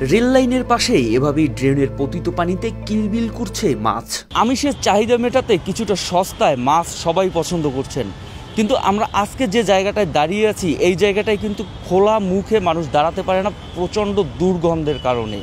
Rail লাইনের পাশে এভাবেই ড্রেনের পতিত পানিতে কিলবিল করছে মাছ। আমিষের চাহিদা মেটাতে কিছুটা সস্তায় মাছ সবাই পছন্দ করছেন, কিন্তু আমরা আজকে যে জায়গাটায় দাঁড়িয়ে আছি এই জায়গাটায় কিন্তু খোলা মুখে মানুষ দাঁড়াতে পারে না প্রচণ্ড দুর্গন্ধের কারণে।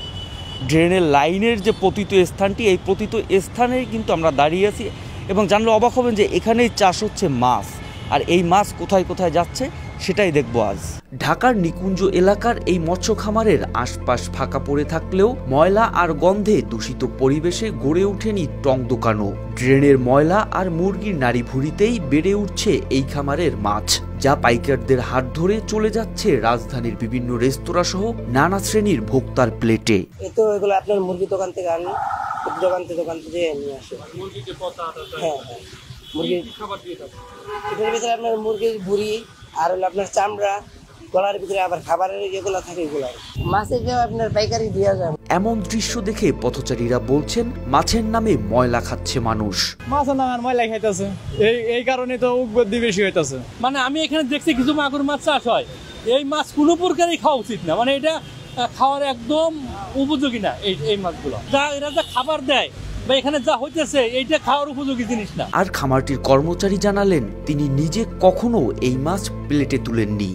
ড্রেনের লাইনের যে পতিত স্থানটি, এই পতিত স্থানেই কিন্তু আমরা দাঁড়িয়ে আছি এবং জানলে অবাক হবেন যে এখানেই চাষ হচ্ছে মাছ। আর এই মাছ কোথায় কোথায় যাচ্ছে সেটাই দেখব আজ। ঢাকার নিকুঞ্জ এলাকার এই মৎস্য খামারের আশপাশ ফাঁকা পড়ে থাকলেও ময়লা আর গন্ধে দূষিত পরিবেশে গড়ে ওঠেনি টং দোকানও। ড্রেনের ময়লা আর মুরগির নাড়ি ভুঁড়িতেই বেড়ে উঠছে এই খামারের মাছ, যা পাইকারদের হাত ধরে চলে যাচ্ছে রাজধানীর বিভিন্ন রেস্তোরাঁ সহ নানা শ্রেণীর ভোক্তার প্লেটে। তো এগুলো আপনার মুরগি দোকান থেকে আনি, দোকান থেকে নিয়ে আসে। হ্যাঁ, মুরগির খাবার দিয়ে থাকে। এটার ভিতরে আপনার মুরগির ভুঁড়ি আর হলো আপনার চামড়া, গলার ভিতরে আবার খাবারের যেগুলো থাকে এগুলো মাছের আপনার পাইকারি দেওয়া যায়। এমন দৃশ্য দেখে পথচারীরা বলছেন মাছের নামে ময়লা খাচ্ছে মানুষ। মাছের নামে ময়লা খাইতেছে, এই কারণে তো উৎপত্তি বেশি হইতেছে। মানে আমি এখানে দেখছি কিছু মাগুর মাছ চাষ হয়, এই মাছ কোনো প্রকারই খাওয়া উচিত না, মানে এটা খাওয়ার একদম উপযোগী না। এই মাছগুলো এরা যা খাবার দেয় বা এখানে যা হইতেছে এইটা খাওয়ার উপযোগী জিনিস না। আর খামারটির কর্মচারী জানালেন তিনি নিজে কখনো এই মাছ প্লেটে তুলেননি।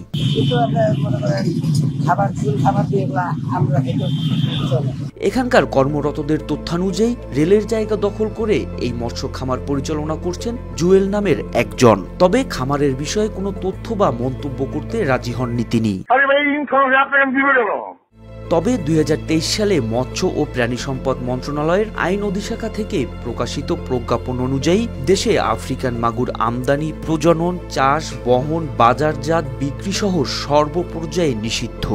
এখানকার কর্মরতদের তথ্যানুযায়ী রেলের জায়গা দখল করে এই মৎস্য খামার পরিচালনা করছেন জুয়েল নামের একজন। তবে খামারের বিষয়ে কোনো তথ্য বা মন্তব্য করতে রাজি হননি তিনি। তবে 2023 সালে মৎস্য ও প্রাণী সম্পদ মন্ত্রণালয়ের আইন অধিশাখা থেকে প্রকাশিত প্রজ্ঞাপন অনুযায়ী দেশে আফ্রিকান মাগুর আমদানি, প্রজনন, চাষ, বহন, বাজারজাত, বিক্রি সহ সর্বপর্যায়ে নিষিদ্ধ।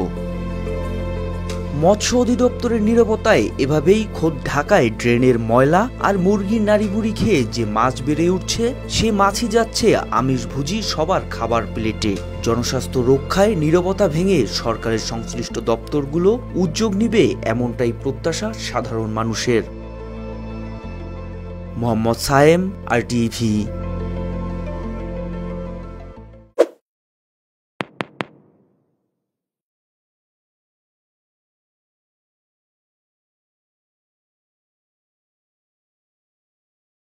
মৎস্য অধিদপ্তরের নীরবতায় এভাবেই খোদ ঢাকায় ড্রেনের ময়লা আর মুরগির নাড়িভুড়ি খেয়ে যে মাছ বেড়ে উঠছে সে মাছই যাচ্ছে আমিষভোজী সবার খাবার প্লেটে। জনস্বাস্থ্য রক্ষায় নীরবতা ভেঙে সরকারের সংশ্লিষ্ট দপ্তরগুলো উদ্যোগ নিবে এমনটাই প্রত্যাশা সাধারণ মানুষের। মোহাম্মদ সায়েম, RTV।